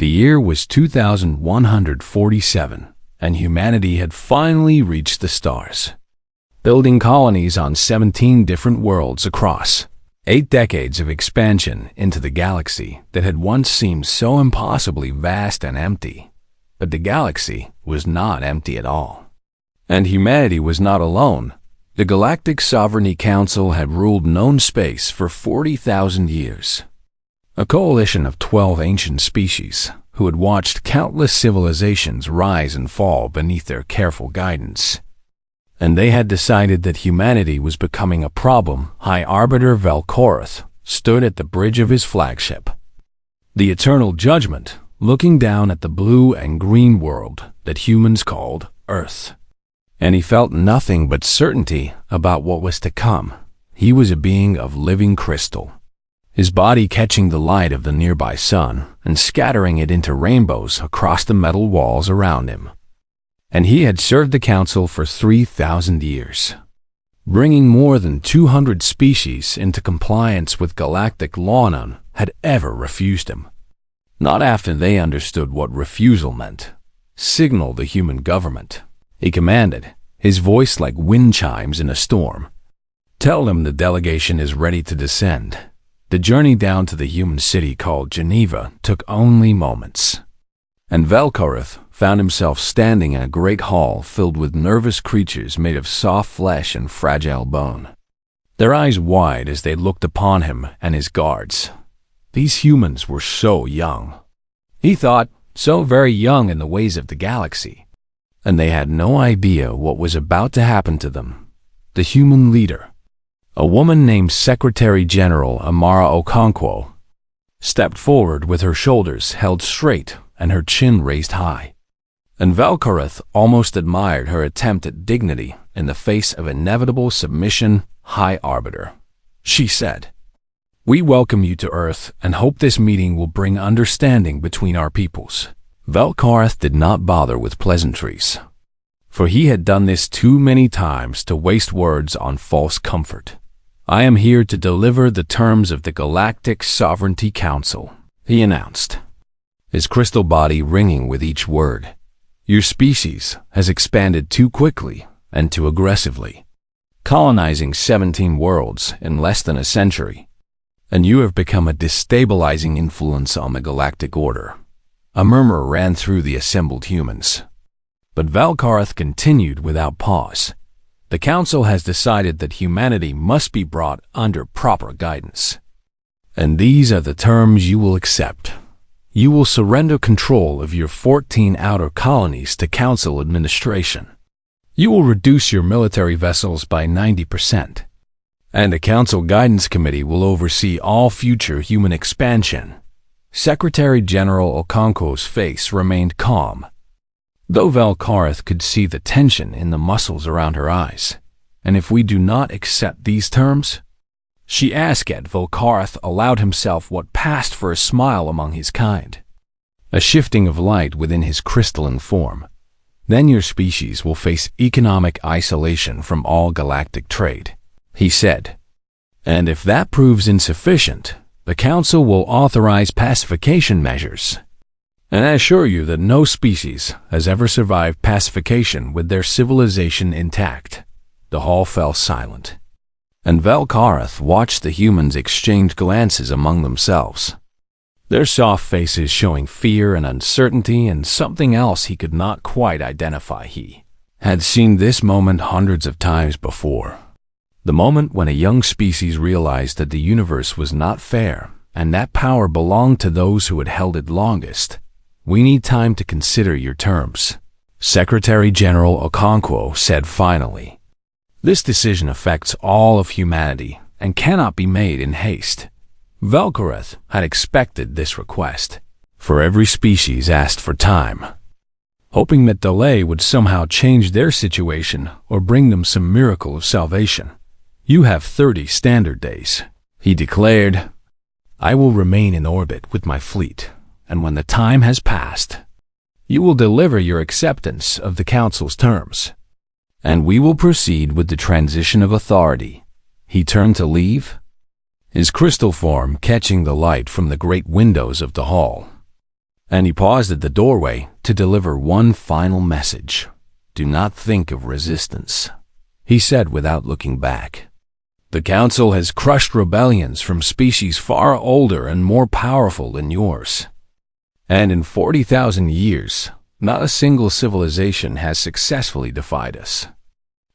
The year was 2147, and humanity had finally reached the stars, building colonies on 17 different worlds across 8 decades of expansion into the galaxy that had once seemed so impossibly vast and empty. But the galaxy was not empty at all. And humanity was not alone. The Galactic Sovereignty Council had ruled known space for 40,000 years. A coalition of 12 ancient species who had watched countless civilizations rise and fall beneath their careful guidance. And they had decided that humanity was becoming a problem. High Arbiter Vel'Korath stood at the bridge of his flagship, the Eternal Judgment, looking down at the blue and green world that humans called Earth. And he felt nothing but certainty about what was to come. He was a being of living crystal, his body catching the light of the nearby sun and scattering it into rainbows across the metal walls around him. And he had served the council for 3,000 years, bringing more than 200 species into compliance with galactic law. None had ever refused him. Not after they understood what refusal meant. Signal the human government, he commanded, his voice like wind chimes in a storm. Tell them the delegation is ready to descend. The journey down to the human city called Geneva took only moments. And Vel'Korath found himself standing in a great hall filled with nervous creatures made of soft flesh and fragile bone, their eyes wide as they looked upon him and his guards. These humans were so young. He thought, so very young in the ways of the galaxy. And they had no idea what was about to happen to them. The human leader, a woman named Secretary General Amara Okonkwo, stepped forward with her shoulders held straight and her chin raised high. And Vel'Korath almost admired her attempt at dignity in the face of inevitable submission. High Arbiter, she said, we welcome you to Earth and hope this meeting will bring understanding between our peoples. Vel'Korath did not bother with pleasantries, for he had done this too many times to waste words on false comfort. I am here to deliver the terms of the Galactic Sovereignty Council, he announced, his crystal body ringing with each word. Your species has expanded too quickly and too aggressively, colonizing 17 worlds in less than a century, and you have become a destabilizing influence on the galactic order. A murmur ran through the assembled humans. But Vel'Korath continued without pause. The council has decided that humanity must be brought under proper guidance. And these are the terms you will accept. You will surrender control of your 14 outer colonies to council administration. You will reduce your military vessels by 90%. And the council guidance committee will oversee all future human expansion. Secretary General Okonkwo's face remained calm, though Vel'Korath could see the tension in the muscles around her eyes. And if we do not accept these terms? She asked. Vel'Korath allowed himself what passed for a smile among his kind, a shifting of light within his crystalline form. Then your species will face economic isolation from all galactic trade, he said. And if that proves insufficient, the council will authorize pacification measures. And I assure you that no species has ever survived pacification with their civilization intact. The hall fell silent, and Vel'Korath watched the humans exchange glances among themselves, their soft faces showing fear and uncertainty and something else he could not quite identify. He had seen this moment hundreds of times before. The moment when a young species realized that the universe was not fair and that power belonged to those who had held it longest. We need time to consider your terms, Secretary General Okonkwo said finally. This decision affects all of humanity and cannot be made in haste. Vel'Korath had expected this request, for every species asked for time, hoping that delay would somehow change their situation or bring them some miracle of salvation. You have 30 standard days, he declared. I will remain in orbit with my fleet, and when the time has passed, you will deliver your acceptance of the Council's terms, and we will proceed with the transition of authority. He turned to leave, his crystal form catching the light from the great windows of the hall. And he paused at the doorway to deliver one final message. "Do not think of resistance," he said without looking back. "The Council has crushed rebellions from species far older and more powerful than yours. And in 40,000 years, not a single civilization has successfully defied us.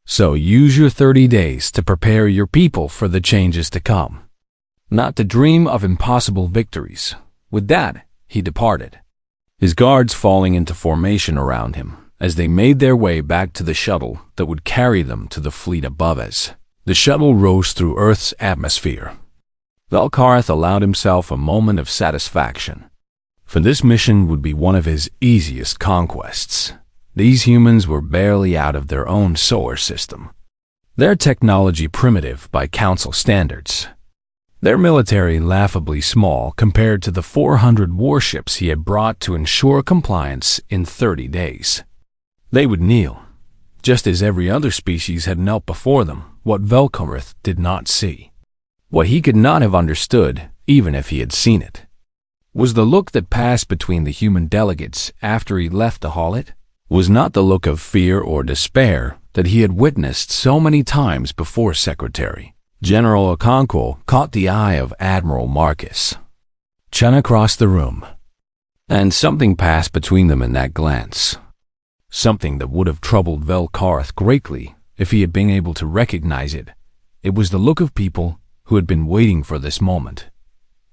So use your 30 days to prepare your people for the changes to come, not to dream of impossible victories." With that, he departed, his guards falling into formation around him as they made their way back to the shuttle that would carry them to the fleet above us. The shuttle rose through Earth's atmosphere. Velkarth allowed himself a moment of satisfaction, for this mission would be one of his easiest conquests. These humans were barely out of their own solar system, their technology primitive by Council standards, their military laughably small compared to the 400 warships he had brought to ensure compliance in 30 days. They would kneel, just as every other species had knelt before them. What Velkarth did not see, what he could not have understood even if he had seen it, was the look that passed between the human delegates after he left the hall. It was not the look of fear or despair that he had witnessed so many times before. Secretary General Okonkwo caught the eye of Admiral Marcus Chun across the room, and something passed between them in that glance, something that would have troubled Velkarth greatly if he had been able to recognize it. It was the look of people who had been waiting for this moment.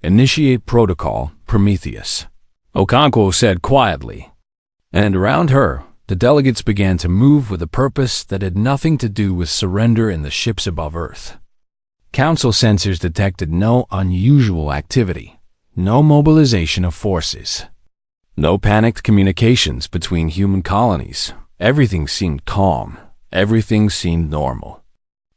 "Initiate protocol, Prometheus," Okonkwo said quietly, and around her, the delegates began to move with a purpose that had nothing to do with surrender in the ships above Earth. Council sensors detected no unusual activity, no mobilization of forces, no panicked communications between human colonies. Everything seemed calm. Everything seemed normal.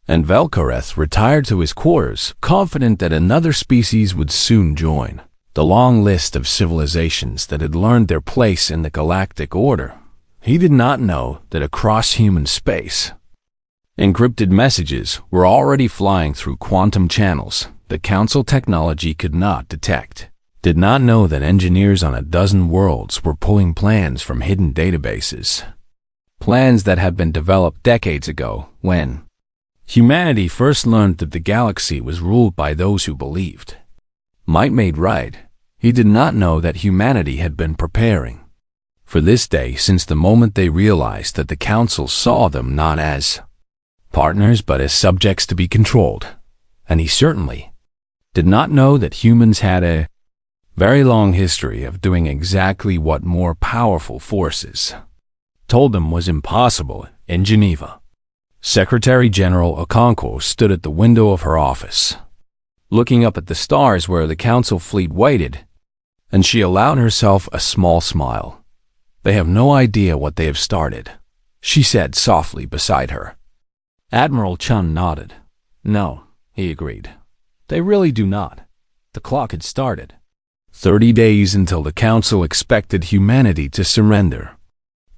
And Velkarth retired to his quarters, confident that another species would soon join the long list of civilizations that had learned their place in the galactic order. He did not know that across human space, encrypted messages were already flying through quantum channels that Council technology could not detect. Did not know that engineers on a dozen worlds were pulling plans from hidden databases. Plans that had been developed decades ago when humanity first learned that the galaxy was ruled by those who believed. Might made right, he did not know that humanity had been preparing for this day since the moment they realized that the Council saw them not as partners but as subjects to be controlled. And he certainly did not know that humans had a very long history of doing exactly what more powerful forces told them was impossible. In Geneva, Secretary General Okonkwo stood at the window of her office, looking up at the stars where the Council fleet waited, and she allowed herself a small smile. "They have no idea what they have started," she said softly beside her. Admiral Chun nodded. "No," he agreed. "They really do not." The clock had started. 30 days until the Council expected humanity to surrender.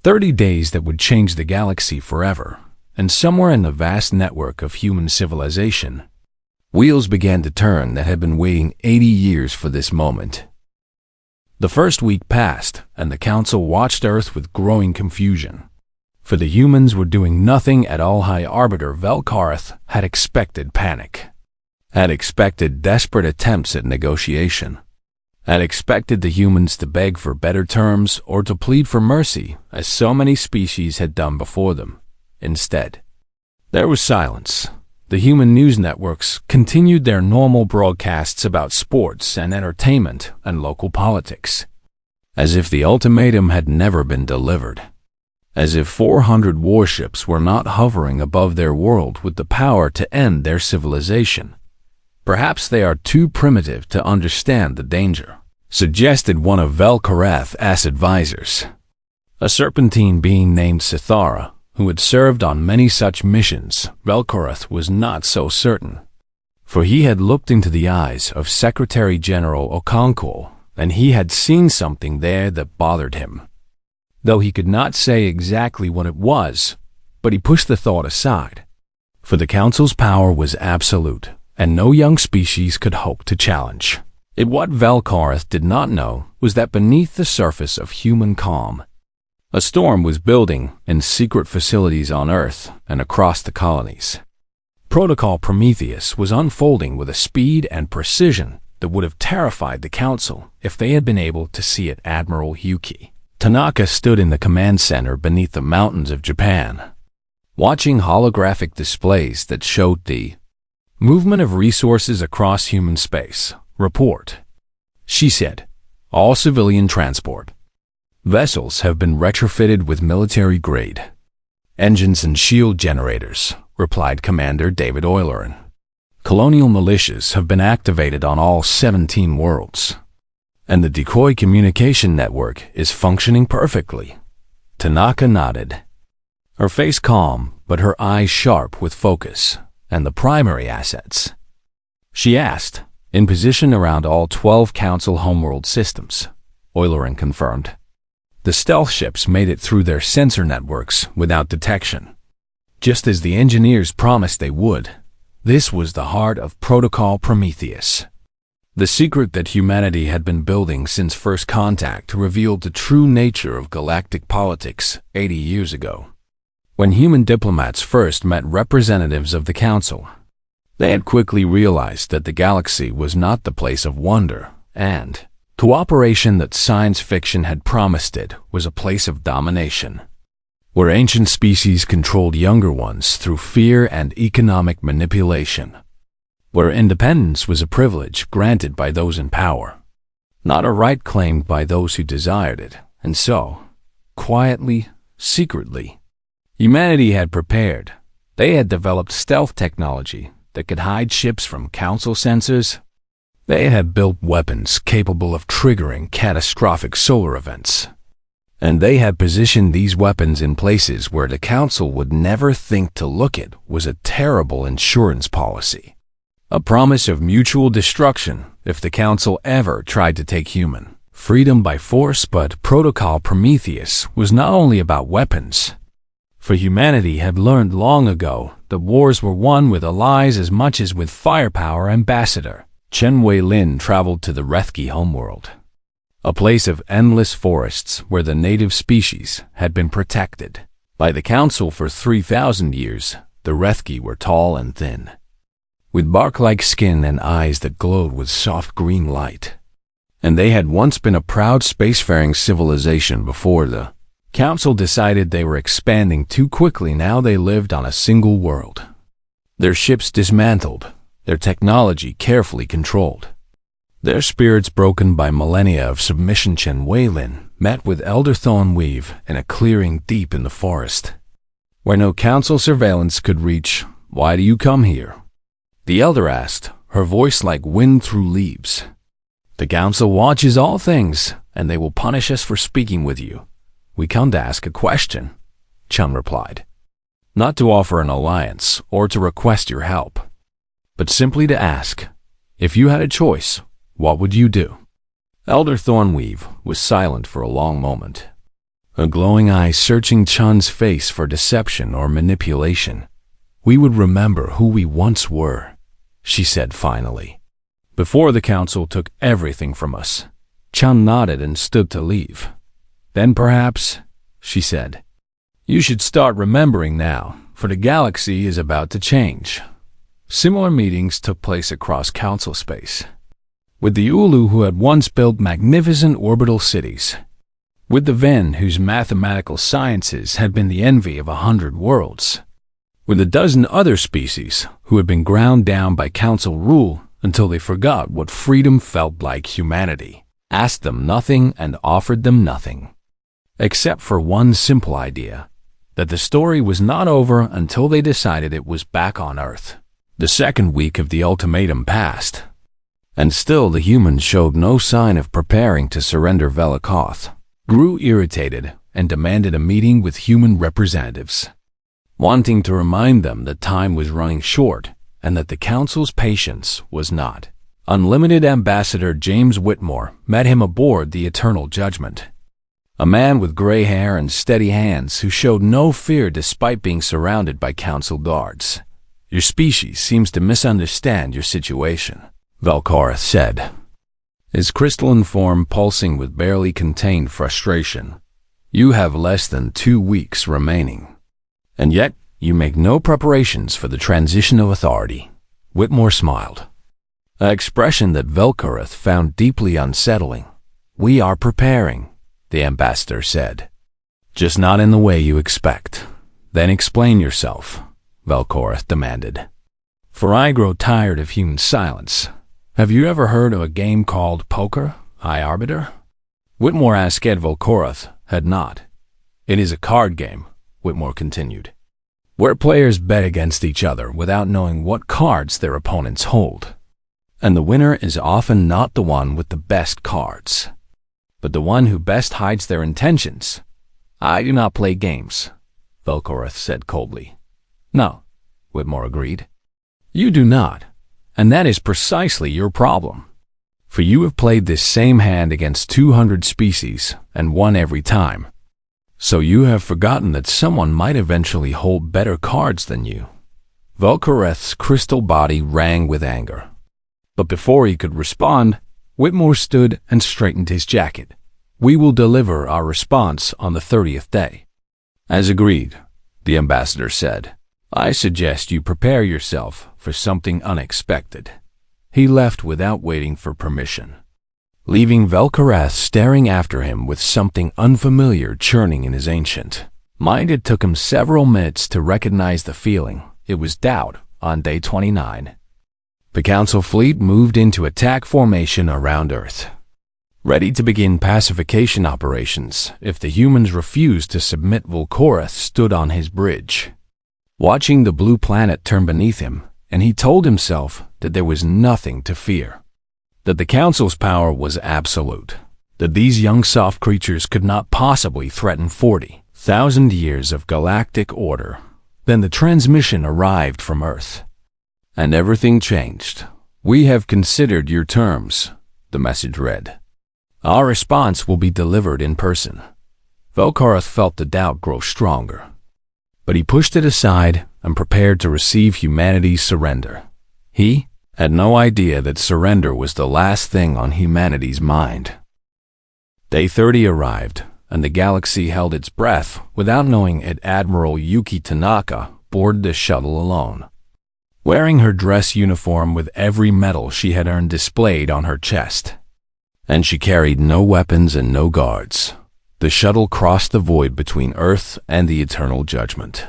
30 days that would change the galaxy forever, and somewhere in the vast network of human civilization, wheels began to turn that had been waiting 80 years for this moment. The first week passed, and the Council watched Earth with growing confusion. For the humans were doing nothing at all. High Arbiter Velkarth had expected panic, had expected desperate attempts at negotiation, had expected the humans to beg for better terms or to plead for mercy, as so many species had done before them. Instead, there was silence. The human news networks continued their normal broadcasts about sports and entertainment and local politics, as if the ultimatum had never been delivered, as if 400 warships were not hovering above their world with the power to end their civilization. "Perhaps they are too primitive to understand the danger," suggested one of Velkarth's advisors, a serpentine being named Sithara, who had served on many such missions. Velkarth was not so certain, for he had looked into the eyes of Secretary General Okonkwo, and he had seen something there that bothered him. Though he could not say exactly what it was, but he pushed the thought aside, for the Council's power was absolute, and no young species could hope to challenge What Valkarth did not know was that beneath the surface of human calm, a storm was building in secret facilities on Earth and across the colonies. Protocol Prometheus was unfolding with a speed and precision that would have terrified the Council if they had been able to see it. Admiral Yuki Tanaka stood in the command center beneath the mountains of Japan, watching holographic displays that showed the movement of resources across human space. Report, she said. All civilian transport vessels have been retrofitted with military-grade engines and shield generators, replied Commander David Eulerin. Colonial militias have been activated on all 17 worlds, and the decoy communication network is functioning perfectly. Tanaka nodded, her face calm but her eyes sharp with focus. And the primary assets, she asked, in position around all 12 Council homeworld systems, Eulerin confirmed. The stealth ships made it through their sensor networks without detection, just as the engineers promised they would. This was the heart of Protocol Prometheus. The secret that humanity had been building since first contact revealed the true nature of galactic politics 80 years ago. When human diplomats first met representatives of the Council, they had quickly realized that the galaxy was not the place of wonder and cooperation that science fiction had promised it was a place of domination, where ancient species controlled younger ones through fear and economic manipulation, where independence was a privilege granted by those in power, not a right claimed by those who desired it. And so, quietly, secretly, humanity had prepared. They had developed stealth technology that could hide ships from Council sensors. They had built weapons capable of triggering catastrophic solar events. And they had positioned these weapons in places where the Council would never think to look. It was a terrible insurance policy, a promise of mutual destruction if the Council ever tried to take human freedom by force. But Protocol Prometheus was not only about weapons. For humanity had learned long ago that wars were won with allies as much as with firepower. Ambassador Chen Wei-Lin traveled to the Rethki homeworld, a place of endless forests where the native species had been protected by the Council for 3,000 years. The Rethki were tall and thin, with bark-like skin and eyes that glowed with soft green light. And they had once been a proud spacefaring civilization before the Council decided they were expanding too quickly. Now they lived on a single world, their ships dismantled, their technology carefully controlled, their spirits broken by millennia of submission. Chen Wei-Lin met with Elder Thornweave in a clearing deep in the forest, where no Council surveillance could reach. Why do you come here? The elder asked, her voice like wind through leaves. The Council watches all things, and they will punish us for speaking with you. We come to ask a question, Chun replied. Not to offer an alliance or to request your help, but simply to ask, if you had a choice, what would you do? Elder Thornweave was silent for a long moment, a glowing eye searching Chun's face for deception or manipulation. We would remember who we once were, she said finally, before the Council took everything from us. Chun nodded and stood to leave. Then perhaps, she said, you should start remembering now, for the galaxy is about to change. Similar meetings took place across Council space, with the Ulu who had once built magnificent orbital cities, with the Ven whose mathematical sciences had been the envy of 100 worlds, with a dozen other species who had been ground down by Council rule until they forgot what freedom felt like. Humanity asked them nothing and offered them nothing, except for one simple idea, that the story was not over until they decided it was back on Earth. The second week of the ultimatum passed, and still the humans showed no sign of preparing to surrender. Velikoth grew irritated and demanded a meeting with human representatives, wanting to remind them that time was running short and that the Council's patience was not unlimited. Ambassador James Whitmore met him aboard the Eternal Judgment, a man with gray hair and steady hands who showed no fear despite being surrounded by Council guards. Your species seems to misunderstand your situation, Valkarth said. his crystalline form pulsing with barely contained frustration. "You have less than 2 weeks remaining. And yet, you make no preparations for the transition of authority." Whitmore smiled, an expression that Velkorath found deeply unsettling. "We are preparing," the ambassador said. "Just not in the way you expect." "Then explain yourself," Velkorath demanded. "For I grow tired of human silence. Have you ever heard of a game called poker, High Arbiter?" Whitmore asked Ed Velkorath had not. "It is a card game," Whitmore continued, "where players bet against each other without knowing what cards their opponents hold. And the winner is often not the one with the best cards, but the one who best hides their intentions." "I do not play games," Velkorath said coldly. "No," Whitmore agreed. "You do not, and that is precisely your problem. For you have played this same hand against 200 species and won every time. So you have forgotten that someone might eventually hold better cards than you." Velkorath's crystal body rang with anger. But before he could respond, Whitmore stood and straightened his jacket. "We will deliver our response on the 30th day." "As agreed," the ambassador said. "I suggest you prepare yourself for something unexpected." He left without waiting for permission, leaving Velkorath staring after him with something unfamiliar churning in his ancient mind. It took him several minutes to recognize the feeling. It was doubt on day 29. The Council fleet moved into attack formation around Earth, ready to begin pacification operations if the humans refused to submit. Velkorath stood on his bridge, watching the blue planet turn beneath him, and he told himself that there was nothing to fear, that the Council's power was absolute, that these young soft creatures could not possibly threaten 40,000 years of galactic order. Then the transmission arrived from Earth, and everything changed. "We have considered your terms," the message read. "Our response will be delivered in person." Velkorath felt the doubt grow stronger, but he pushed it aside and prepared to receive humanity's surrender. He had no idea that surrender was the last thing on humanity's mind. Day 30 arrived, and the galaxy held its breath without knowing it. Admiral Yuki Tanaka boarded the shuttle alone, wearing her dress uniform with every medal she had earned displayed on her chest. And she carried no weapons and no guards. The shuttle crossed the void between Earth and the Eternal Judgment,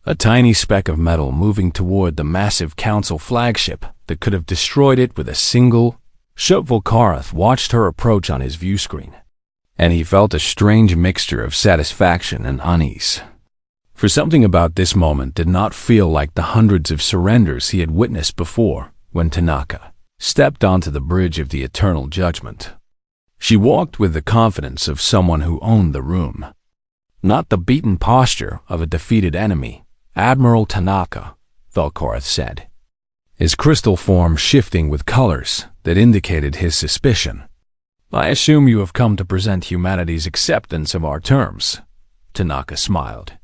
a tiny speck of metal moving toward the massive Council flagship that could have destroyed it with a single shot. Velkorath watched her approach on his view screen, and he felt a strange mixture of satisfaction and unease. For something about this moment did not feel like the hundreds of surrenders he had witnessed before when Tanaka stepped onto the bridge of the Eternal Judgment. She walked with the confidence of someone who owned the room, not the beaten posture of a defeated enemy. "Admiral Tanaka," Velkorath said, his crystal form shifting with colors that indicated his suspicion. "I assume you have come to present humanity's acceptance of our terms." Tanaka smiled.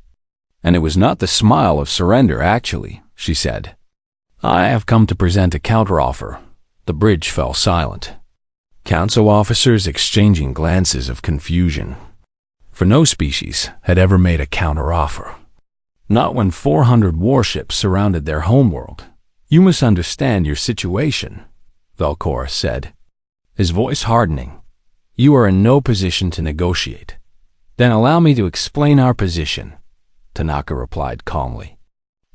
"And it was not the smile of surrender, actually," she said. "I have come to present a counteroffer." The bridge fell silent, Council officers exchanging glances of confusion. For no species had ever made a counteroffer. Not when 400 warships surrounded their homeworld. "You must understand your situation," Velkorath said, his voice hardening. "You are in no position to negotiate." "Then allow me to explain our position," Tanaka replied calmly.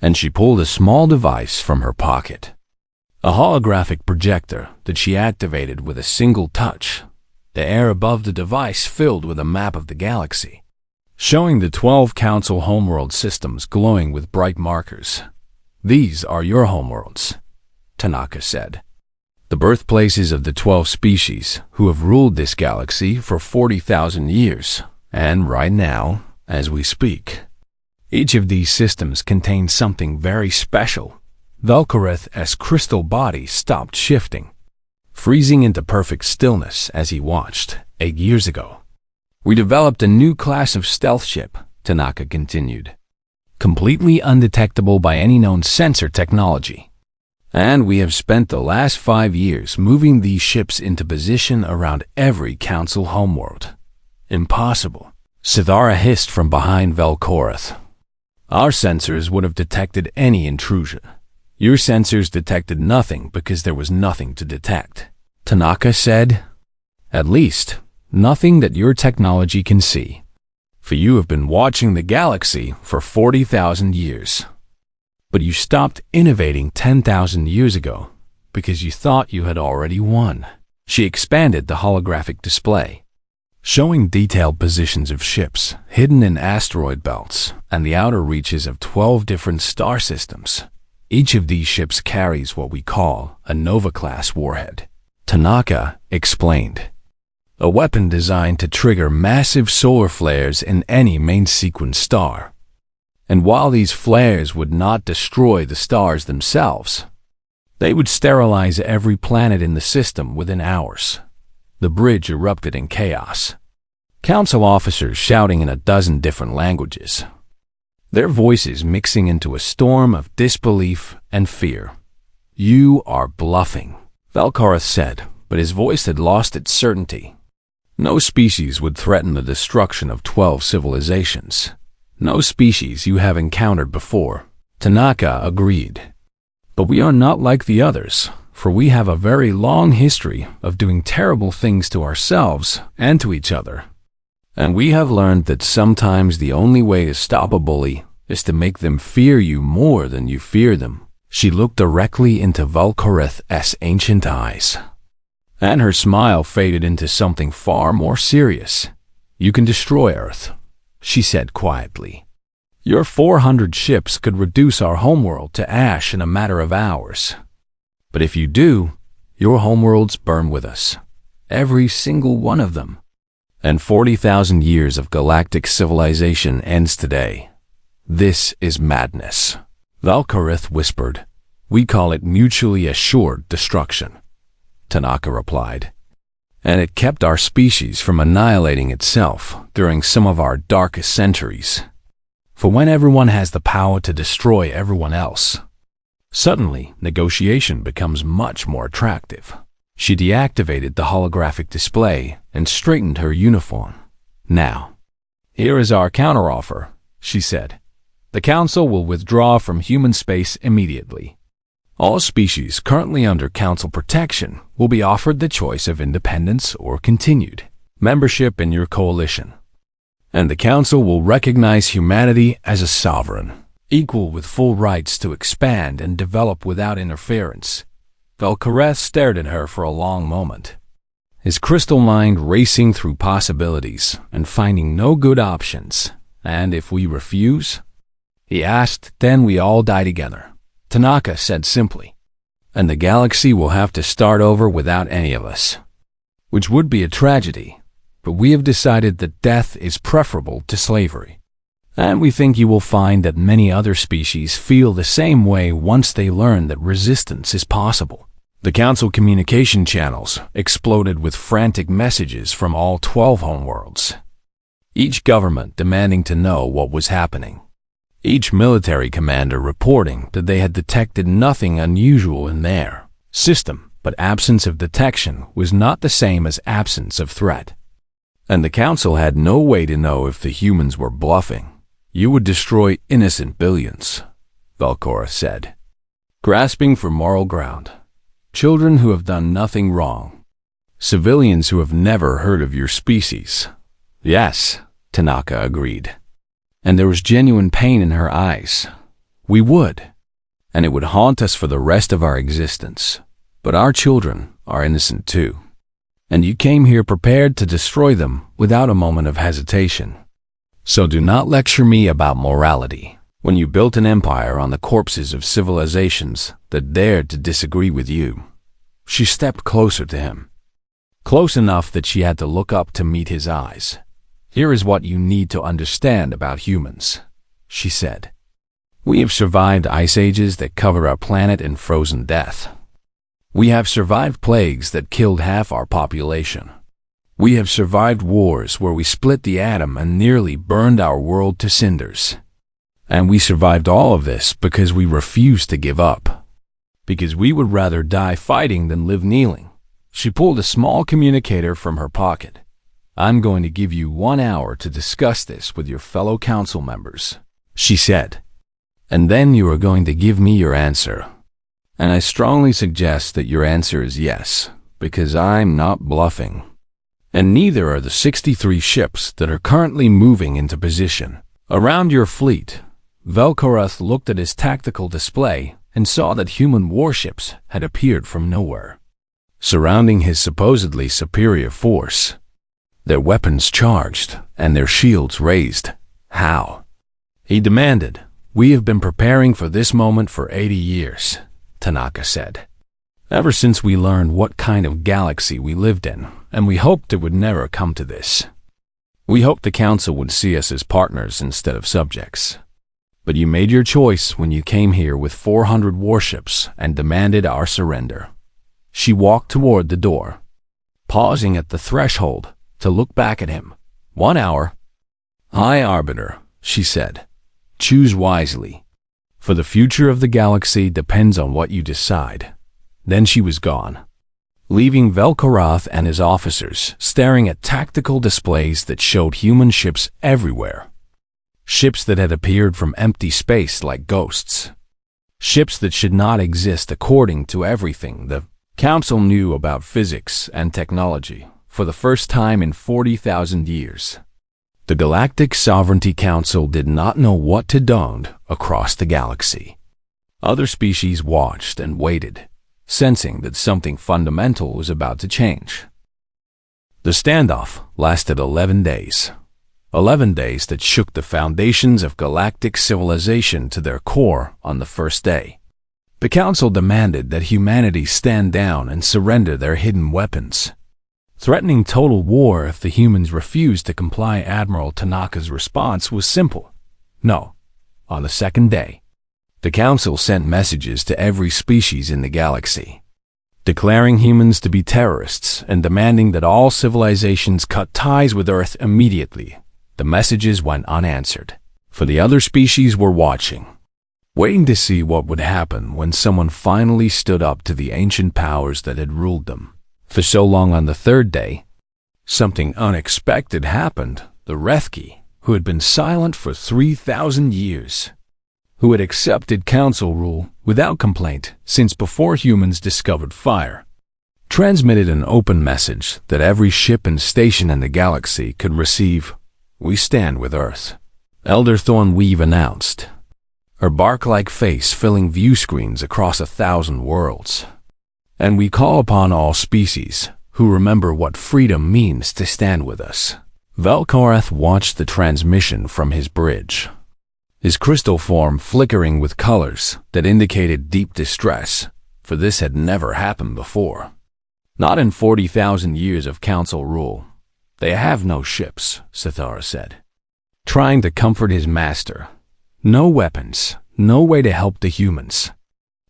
And she pulled a small device from her pocket, a holographic projector that she activated with a single touch. The air above the device filled with a map of the galaxy, showing the 12 Council homeworld systems glowing with bright markers. "These are your homeworlds," Tanaka said. "The birthplaces of the 12 species who have ruled this galaxy for 40,000 years. And right now, as we speak, each of these systems contains something very special." Velkorath's crystal body stopped shifting, freezing into perfect stillness as he watched. 8 years ago, we developed a new class of stealth ship, Tanaka continued, completely undetectable by any known sensor technology. And we have spent the last 5 years moving these ships into position around every council homeworld. Impossible. Sithara hissed from behind Velkorath. Our sensors would have detected any intrusion. Your sensors detected nothing because there was nothing to detect. Tanaka said, at least, nothing that your technology can see. For you have been watching the galaxy for 40,000 years. But you stopped innovating 10,000 years ago because you thought you had already won. She expanded the holographic display, showing detailed positions of ships hidden in asteroid belts and the outer reaches of 12 different star systems. Each of these ships carries what we call a Nova-class warhead. Tanaka explained. A weapon designed to trigger massive solar flares in any main sequence star. And while these flares would not destroy the stars themselves, they would sterilize every planet in the system within hours. The bridge erupted in chaos. Council officers shouting in a dozen different languages, their voices mixing into a storm of disbelief and fear. You are bluffing, Velkorath said, but his voice had lost its certainty. No species would threaten the destruction of 12 civilizations. No species you have encountered before. Tanaka agreed. But we are not like the others, for we have a very long history of doing terrible things to ourselves and to each other. And we have learned that sometimes the only way to stop a bully is to make them fear you more than you fear them. She looked directly into Velkorath's ancient eyes, and her smile faded into something far more serious. You can destroy Earth, she said quietly. Your 400 ships could reduce our homeworld to ash in a matter of hours. But if you do, your homeworlds burn with us. Every single one of them. And 40,000 years of galactic civilization ends today. This is madness. Velkorath whispered. We call it mutually assured destruction, Tanaka replied. And it kept our species from annihilating itself during some of our darkest centuries. For when everyone has the power to destroy everyone else, suddenly negotiation becomes much more attractive. She deactivated the holographic display and straightened her uniform. Now, here is our counteroffer, she said. The Council will withdraw from human space immediately. All species currently under Council protection will be offered the choice of independence or continued membership in your coalition. And the Council will recognize humanity as a sovereign, equal with full rights to expand and develop without interference. Velkorath stared at her for a long moment, his crystal mind racing through possibilities and finding no good options. And if we refuse? He asked. Then we all die together, Tanaka said simply. And the galaxy will have to start over without any of us, which would be a tragedy. But we have decided that death is preferable to slavery. And we think you will find that many other species feel the same way once they learn that resistance is possible. The Council communication channels exploded with frantic messages from all 12 homeworlds, each government demanding to know what was happening. Each military commander reporting that they had detected nothing unusual in their system, but absence of detection was not the same as absence of threat. And the Council had no way to know if the humans were bluffing. You would destroy innocent billions, Velkorath said, grasping for moral ground. Children who have done nothing wrong. Civilians who have never heard of your species. Yes, Tanaka agreed. And there was genuine pain in her eyes. We would. And it would haunt us for the rest of our existence. But our children are innocent too. And you came here prepared to destroy them without a moment of hesitation. So do not lecture me about morality when you built an empire on the corpses of civilizations that dared to disagree with you. She stepped closer to him, close enough that she had to look up to meet his eyes. Here is what you need to understand about humans, she said. We have survived ice ages that covered our planet in frozen death. We have survived plagues that killed half our population. We have survived wars where we split the atom and nearly burned our world to cinders. And we survived all of this because we refused to give up. because we would rather die fighting than live kneeling. She pulled a small communicator from her pocket. I'm going to give you 1 hour to discuss this with your fellow council members, she said. And then you are going to give me your answer. And I strongly suggest that your answer is yes, because I'm not bluffing. And neither are the 63 ships that are currently moving into position around your fleet. Velkorath looked at his tactical display and saw that human warships had appeared from nowhere, surrounding his supposedly superior force, their weapons charged and their shields raised. How? He demanded. We have been preparing for this moment for 80 years, Tanaka said. Ever since we learned what kind of galaxy we lived in, and we hoped it would never come to this. We hoped the Council would see us as partners instead of subjects. But you made your choice when you came here with 400 warships and demanded our surrender. She walked toward the door, pausing at the threshold to look back at him. 1 hour. High Arbiter, she said. Choose wisely, for the future of the galaxy depends on what you decide. Then she was gone, leaving Velkorath and his officers staring at tactical displays that showed human ships everywhere. Ships that had appeared from empty space like ghosts. Ships that should not exist according to everything the Council knew about physics and technology for the first time in 40,000 years. The Galactic Sovereignty Council did not know what to do across the galaxy. Other species watched and waited, sensing that something fundamental was about to change. The standoff lasted 11 days. 11 days that shook the foundations of galactic civilization to their core on the first day. The Council demanded that humanity stand down and surrender their hidden weapons, threatening total war if the humans refused to comply. Admiral Tanaka's response was simple. No. On the second day, the Council sent messages to every species in the galaxy, declaring humans to be terrorists and demanding that all civilizations cut ties with Earth immediately. The messages went unanswered, for the other species were watching, waiting to see what would happen when someone finally stood up to the ancient powers that had ruled them for so long. On the third day, something unexpected happened. The Rethki, who had been silent for 3,000 years, who had accepted Council rule without complaint since before humans discovered fire, transmitted an open message that every ship and station in the galaxy could receive. We stand with Earth, Elder Thornweave announced, her bark-like face filling view screens across 1,000 worlds. And we call upon all species who remember what freedom means to stand with us. Velkorath watched the transmission from his bridge, his crystal form flickering with colors that indicated deep distress, for this had never happened before. Not in 40,000 years of Council rule. They have no ships, Sithara said, trying to comfort his master. No weapons, no way to help the humans.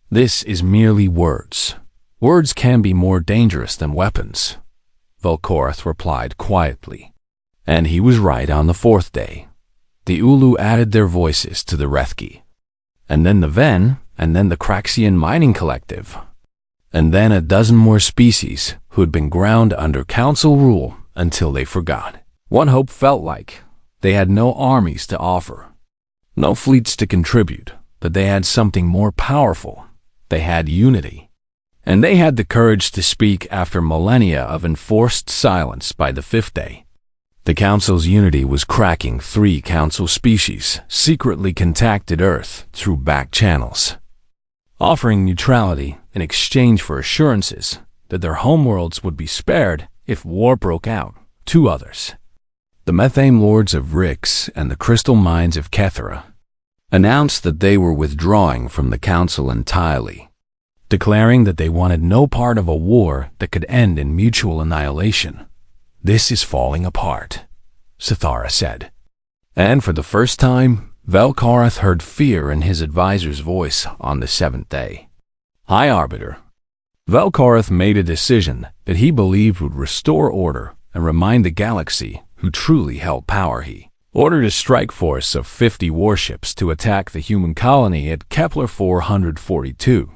This is merely words. Words can be more dangerous than weapons, Velkorath replied quietly. And he was right. On the fourth day, the Ulu added their voices to the Rethki, and then the Ven, and then the Craxian Mining Collective, and then a dozen more species who had been ground under Council rule until they forgot. One hope felt like they had no armies to offer, no fleets to contribute, but they had something more powerful. They had unity. And they had the courage to speak after millennia of enforced silence. By the fifth day, the Council's unity was cracking. 3 Council species secretly contacted Earth through back channels, offering neutrality in exchange for assurances that their homeworlds would be spared if war broke out. 2 others, the Methane Lords of Rix and the Crystal Mines of Kethera, announced that they were withdrawing from the Council entirely, declaring that they wanted no part of a war that could end in mutual annihilation. This is falling apart, Sithara said. And for the first time, Velkorath heard fear in his advisor's voice on the 7th day. High Arbiter. Velkorath made a decision that he believed would restore order and remind the galaxy who truly held power. He ordered a strike force of 50 warships to attack the human colony at Kepler 442.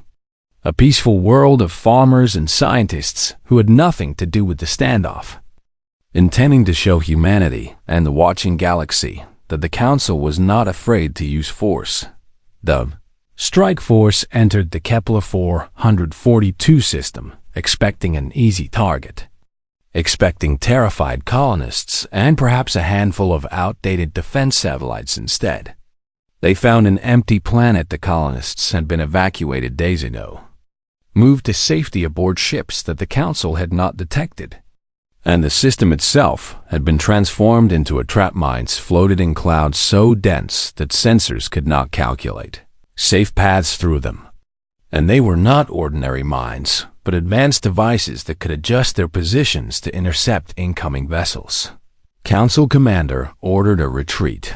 a peaceful world of farmers and scientists who had nothing to do with the standoff. Intending to show humanity and the watching galaxy that the Council was not afraid to use force, the strike force entered the Kepler 442 system, expecting an easy target, expecting terrified colonists and perhaps a handful of outdated defense satellites instead. They found an empty planet the colonists had been evacuated days ago, moved to safety aboard ships that the Council had not detected, and the system itself had been transformed into a trap mines floated in clouds so dense that sensors could not calculate safe paths through them. And they were not ordinary mines, but advanced devices that could adjust their positions to intercept incoming vessels. Council commander ordered a retreat,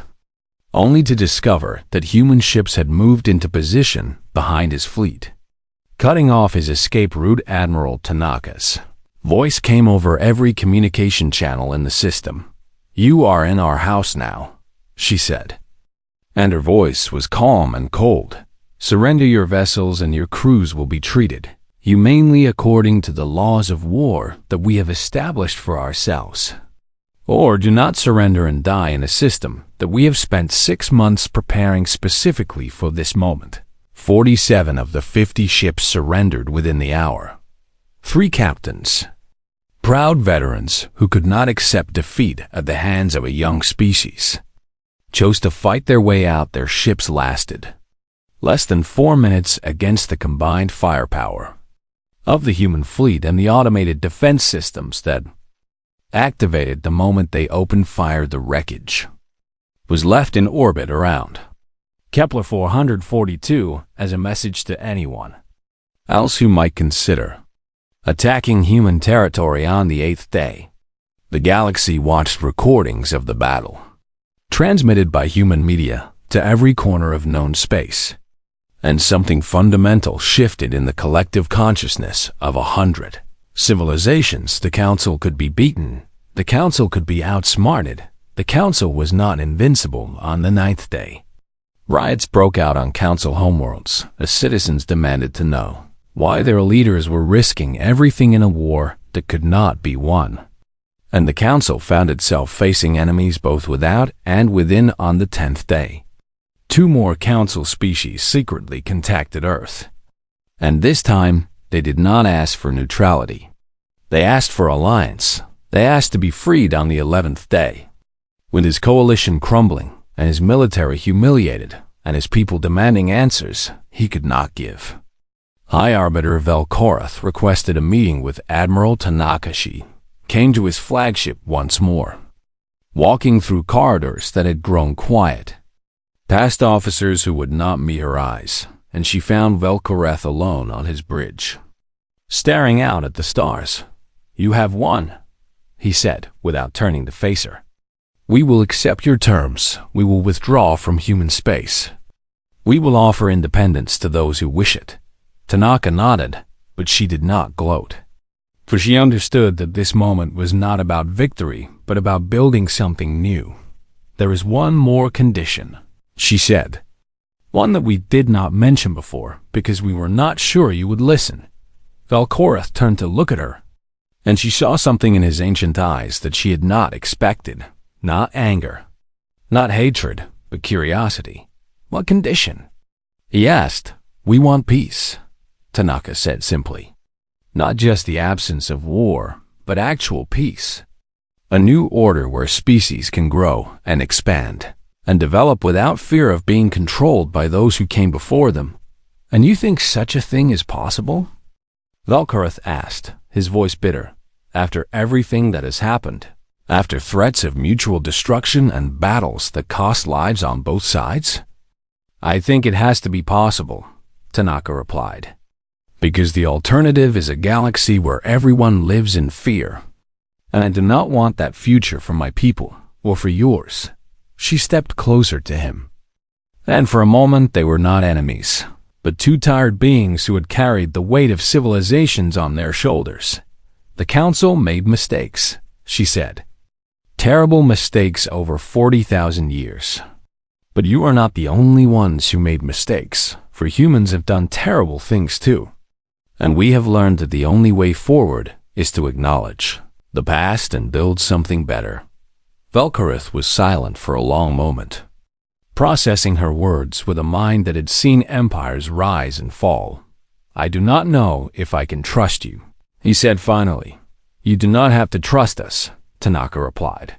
only to discover that human ships had moved into position behind his fleet. Cutting off his escape route, Admiral Tanaka's voice came over every communication channel in the system. "You are in our house now," she said. And her voice was calm and cold. "Surrender your vessels and your crews will be treated humanely according to the laws of war that we have established for ourselves. Or do not surrender and die in a system that we have spent 6 months preparing specifically for this moment." 47 of the 50 ships surrendered within the hour. 3 captains, proud veterans who could not accept defeat at the hands of a young species, chose to fight their way out. Their ships lasted less than 4 minutes against the combined firepower of the human fleet and the automated defense systems that activated the moment they opened fire. The wreckage was left in orbit around Kepler 442 as a message to anyone else who might consider attacking human territory on the 8th day. The galaxy watched recordings of the battle, transmitted by human media to every corner of known space, and something fundamental shifted in the collective consciousness of 100 civilizations. The Council could be beaten. The Council could be outsmarted. The Council was not invincible on the 9th day. Riots broke out on Council homeworlds as citizens demanded to know why their leaders were risking everything in a war that could not be won. And the Council found itself facing enemies both without and within. On the 10th day, 2 more Council species secretly contacted Earth. And this time, they did not ask for neutrality. They asked for alliance. They asked to be freed on the 11th day. With his coalition crumbling, and his military humiliated, and his people demanding answers he could not give, High Arbiter Velkorath requested a meeting with Admiral Tanaka. She came to his flagship once more, walking through corridors that had grown quiet, past officers who would not meet her eyes, and she found Velkorath alone on his bridge, staring out at the stars. "You have won," he said, without turning to face her. "We will accept your terms. We will withdraw from human space. We will offer independence to those who wish it." Tanaka nodded, but she did not gloat, for she understood that this moment was not about victory, but about building something new. "There is one more condition," she said. "One that we did not mention before, because we were not sure you would listen." Velkorath turned to look at her, and she saw something in his ancient eyes that she had not expected. Not anger, not hatred, but curiosity. "What condition?" he asked. "We want peace," Tanaka said simply. "Not just the absence of war, but actual peace. A new order where species can grow and expand and develop without fear of being controlled by those who came before them. And you think such a thing is possible?" Velkorath asked, his voice bitter. "After everything that has happened, after threats of mutual destruction and battles that cost lives on both sides?" "I think it has to be possible," Tanaka replied, "because the alternative is a galaxy where everyone lives in fear. And I do not want that future for my people, or for yours." She stepped closer to him. And for a moment they were not enemies, but 2 tired beings who had carried the weight of civilizations on their shoulders. "The Council made mistakes," she said. "Terrible mistakes over 40,000 years. But you are not the only ones who made mistakes, for humans have done terrible things too. And we have learned that the only way forward is to acknowledge the past and build something better. Velkorith was silent for a long moment, processing her words with a mind that had seen empires rise and fall. "I do not know if I can trust you," he said finally. "You do not have to trust us," Tanaka replied.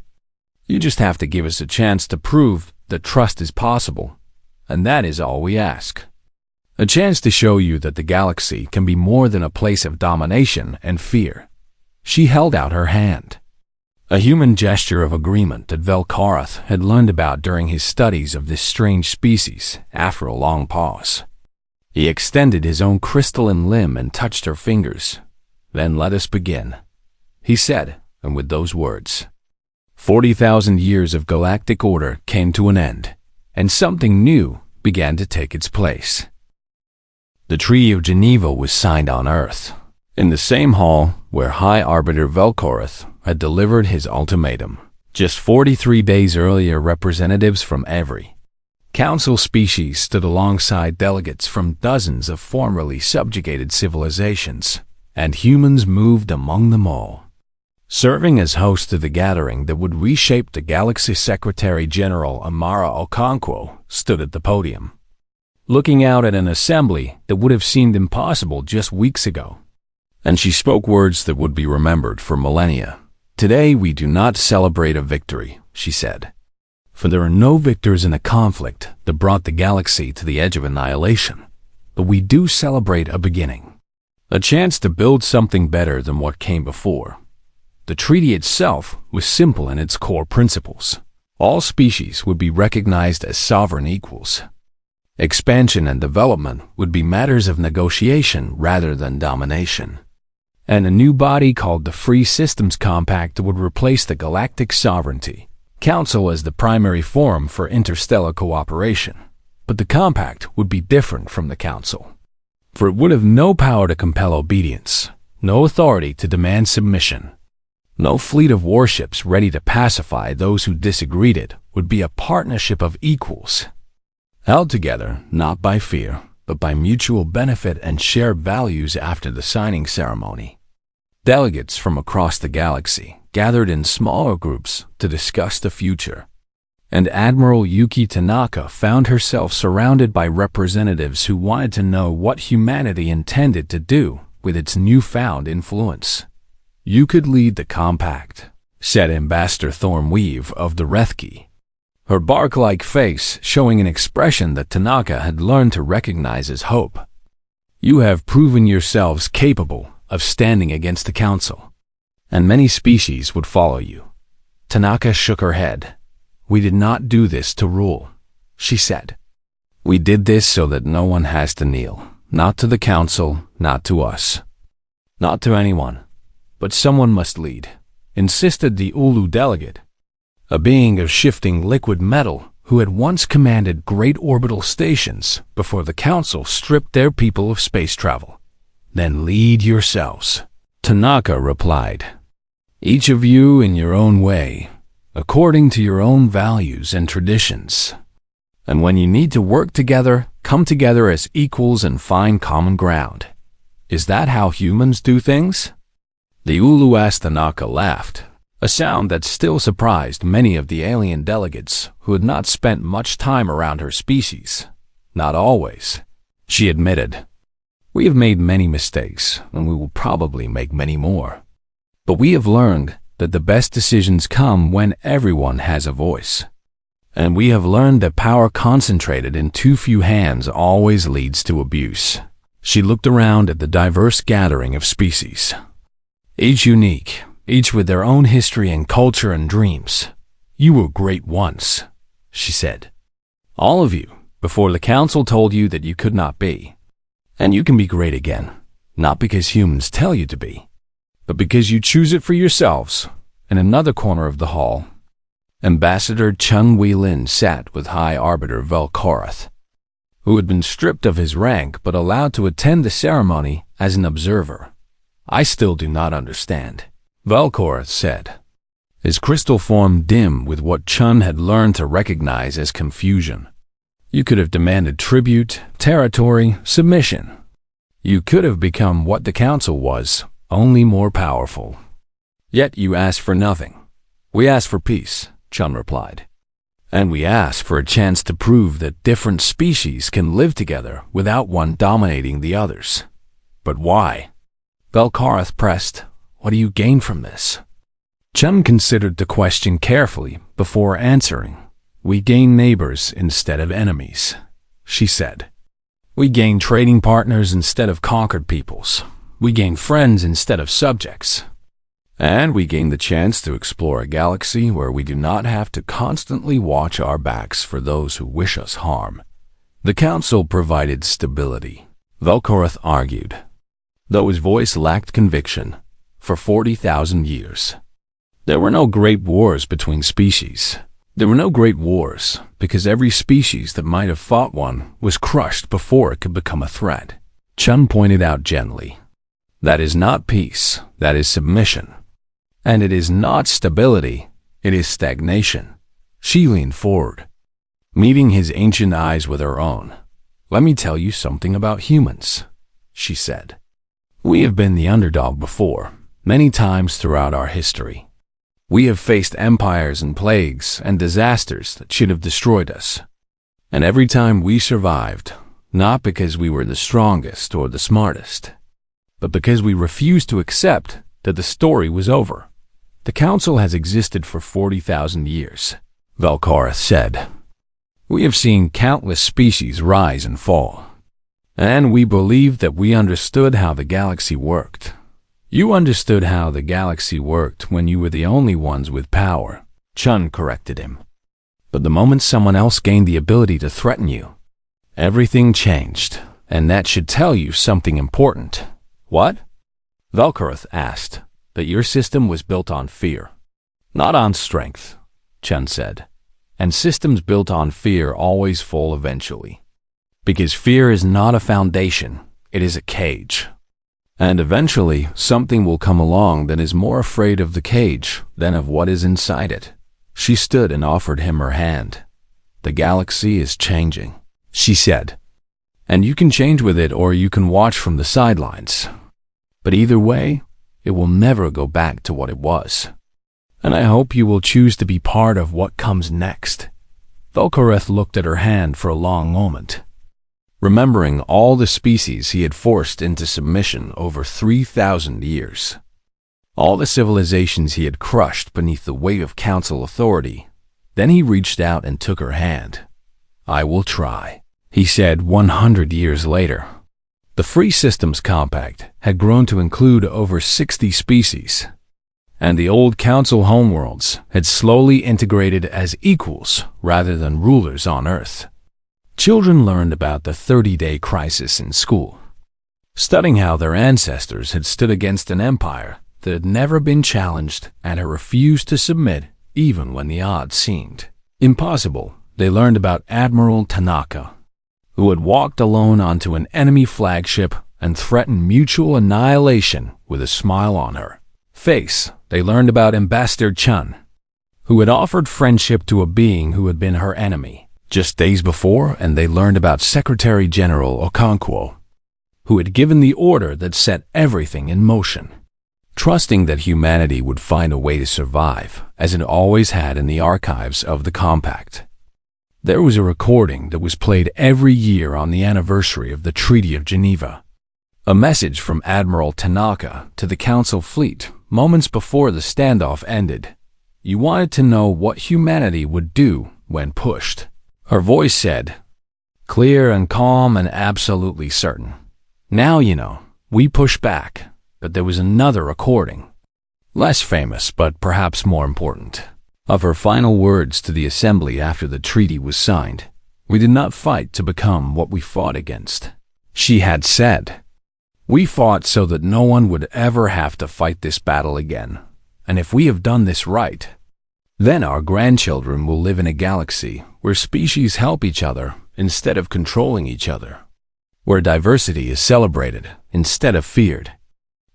"You just have to give us a chance to prove that trust is possible, and that is all we ask. A chance to show you that the galaxy can be more than a place of domination and fear." She held out her hand, a human gesture of agreement that Velkorith had learned about during his studies of this strange species. After a long pause, he extended his own crystalline limb and touched her fingers. "Then let us begin," he said, and with those words, 40,000 years of galactic order came to an end, and something new began to take its place. The Treaty of Geneva was signed on Earth, in the same hall where High Arbiter Velkorith had delivered his ultimatum. Just 43 days earlier, representatives from every council species stood alongside delegates from dozens of formerly subjugated civilizations, and humans moved among them all. Serving as host to the gathering that would reshape the galaxy, Secretary General Amara Okonkwo stood at the podium, looking out at an assembly that would have seemed impossible just weeks ago. And she spoke words that would be remembered for millennia. "Today we do not celebrate a victory," she said, "for there are no victors in a conflict that brought the galaxy to the edge of annihilation. But we do celebrate a beginning, a chance to build something better than what came before." The treaty itself was simple in its core principles. All species would be recognized as sovereign equals. Expansion and development would be matters of negotiation rather than domination. And a new body called the Free Systems Compact would replace the Galactic Sovereignty Council as the primary forum for interstellar cooperation. But the Compact would be different from the Council, for it would have no power to compel obedience, no authority to demand submission. No fleet of warships ready to pacify those who disagreed. It would be a partnership of equals, held together not by fear, but by mutual benefit and shared values. After the signing ceremony, delegates from across the galaxy gathered in smaller groups to discuss the future, and Admiral Yuki Tanaka found herself surrounded by representatives who wanted to know what humanity intended to do with its newfound influence. "You could lead the compact," said Ambassador Thornweave of the Rethki, her bark-like face showing an expression that Tanaka had learned to recognize as hope. "You have proven yourselves capable of standing against the Council, and many species would follow you." Tanaka shook her head. "We did not do this to rule," she said. "We did this so that no one has to kneel, not to the Council, not to us, not to anyone. But someone must lead," insisted the Ulu delegate, a being of shifting liquid metal who had once commanded great orbital stations before the Council stripped their people of space travel. "Then lead yourselves," Tanaka replied. "Each of you in your own way, according to your own values and traditions. And when you need to work together, come together as equals and find common ground. Is that how humans do things?" The Ulu Tanaka laughed, a sound that still surprised many of the alien delegates who had not spent much time around her species. "Not always," she admitted. "We have made many mistakes, and we will probably make many more. But we have learned that the best decisions come when everyone has a voice. And we have learned that power concentrated in too few hands always leads to abuse." She looked around at the diverse gathering of species, each unique, each with their own history and culture and dreams. "You were great once," she said. "All of you, before the Council told you that you could not be. And you can be great again, not because humans tell you to be, but because you choose it for yourselves." In another corner of the hall, Ambassador Chun Wei-Lin sat with High Arbiter Velkorith, who had been stripped of his rank but allowed to attend the ceremony as an observer. "I still do not understand," Velkorith said, his crystal form dim with what Chun had learned to recognize as confusion. "You could have demanded tribute, territory, submission. You could have become what the Council was, only more powerful. Yet you asked for nothing. We asked for peace, Chun replied. And we asked for a chance to prove that different species can live together without one dominating the others. But why? Vel'Kareth pressed. What do you gain from this? Chun considered the question carefully before answering. We gain neighbors instead of enemies, she said. We gain trading partners instead of conquered peoples. We gain friends instead of subjects. And we gain the chance to explore a galaxy where we do not have to constantly watch our backs for those who wish us harm. The Council provided stability, Vel'Kareth argued, though his voice lacked conviction, for 40,000 years. There were no great wars between species. There were no great wars because every species that might have fought one was crushed before it could become a threat. Chun pointed out gently. That is not peace, that is submission. And it is not stability, it is stagnation. She leaned forward, meeting his ancient eyes with her own. Let me tell you something about humans, she said. We have been the underdog before, many times throughout our history. We have faced empires and plagues and disasters that should have destroyed us. And every time we survived, not because we were the strongest or the smartest, but because we refused to accept that the story was over. The Council has existed for 40,000 years, Vel'Kareth said. We have seen countless species rise and fall, and we believed that we understood how the galaxy worked. You understood how the galaxy worked when you were the only ones with power, Chun corrected him. But the moment someone else gained the ability to threaten you, everything changed, and that should tell you something important. What? Vel'Kareth asked. That your system was built on fear, not on strength, Chun said. And systems built on fear always fall eventually. Because fear is not a foundation, it is a cage. And eventually, something will come along that is more afraid of the cage than of what is inside it. She stood and offered him her hand. The galaxy is changing, she said. And you can change with it or you can watch from the sidelines. But either way, it will never go back to what it was. And I hope you will choose to be part of what comes next. Vel'Kareth looked at her hand for a long moment, remembering all the species he had forced into submission over 3,000 years. All the civilizations he had crushed beneath the weight of Council authority. Then he reached out and took her hand. I will try, he said 100 years later. The Free Systems Compact had grown to include over 60 species, and the old Council homeworlds had slowly integrated as equals rather than rulers on Earth. Children learned about the 30-day crisis in school, studying how their ancestors had stood against an empire that had never been challenged and had refused to submit even when the odds seemed impossible. They learned about Admiral Tanaka, who had walked alone onto an enemy flagship and threatened mutual annihilation with a smile on her face. They learned about Ambassador Chun, who had offered friendship to a being who had been her enemy just days before, and they learned about Secretary General Okonkwo, who had given the order that set everything in motion, trusting that humanity would find a way to survive, as it always had in the archives of the Compact. There was a recording that was played every year on the anniversary of the Treaty of Geneva. A message from Admiral Tanaka to the Council fleet moments before the standoff ended. You wanted to know what humanity would do when pushed. Her voice said, clear and calm and absolutely certain. Now you know, we push back. But there was another recording, less famous but perhaps more important, of her final words to the assembly after the treaty was signed. We did not fight to become what we fought against, she had said. We fought so that no one would ever have to fight this battle again. And if we have done this right, then our grandchildren will live in a galaxy where species help each other instead of controlling each other, where diversity is celebrated instead of feared,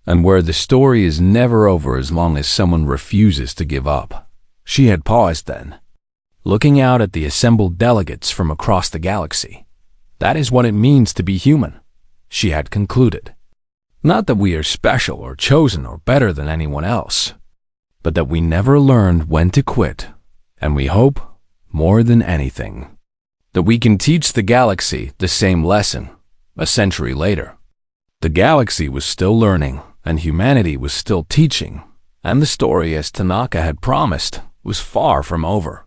and where the story is never over as long as someone refuses to give up. She had paused then, looking out at the assembled delegates from across the galaxy. That is what it means to be human, she had concluded. Not that we are special or chosen or better than anyone else, but that we never learned when to quit, and we hope, more than anything, that we can teach the galaxy the same lesson a century later. The galaxy was still learning, and humanity was still teaching, and the story, as Tanaka had promised, was far from over.